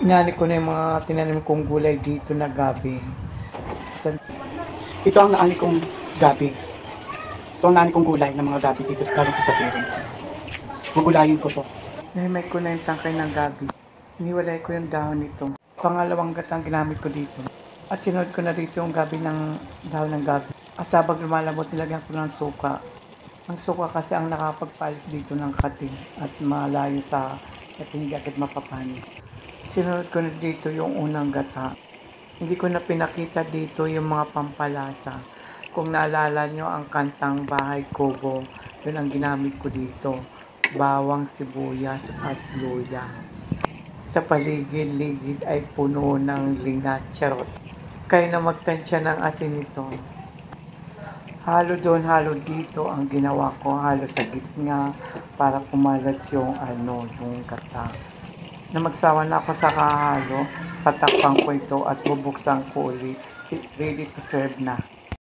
Inani ko na yung mga tinanim kong gulay dito na gabi. Ito ang naani kong gabi. Ito ang naani kong gulay ng mga gabi dito galing sa piring. Gugulayin ko to. Nahimay ko na yung tangkay ng gabi. Iniwalay ko yung dahon nito. Pangalawang gatang ginamit ko dito. At sinunod ko na dito yung gabi ng dahon ng gabi. At habang lumalabot, nilagyan ko ng suka. Ang suka kasi ang nakapagpalis dito ng kating at malayo sa kating di agad mapapani. Sinunod ko na dito yung unang gata. Hindi ko na pinakita dito yung mga pampalasa. Kung naalala nyo ang kantang Bahay Kubo, yun ang ginamit ko dito. Bawang, sibuyas at luya. Sa paligid-ligid ay puno ng linga, charot. Kaya na magtansya ng asin nito. Halo doon, halo dito ang ginawa ko, halo sa gitna para kumalat yung yung gata. Na magsawa na ako sa kahalo, patakpan ko ito at bubuksan ko ulit. Ready to serve na.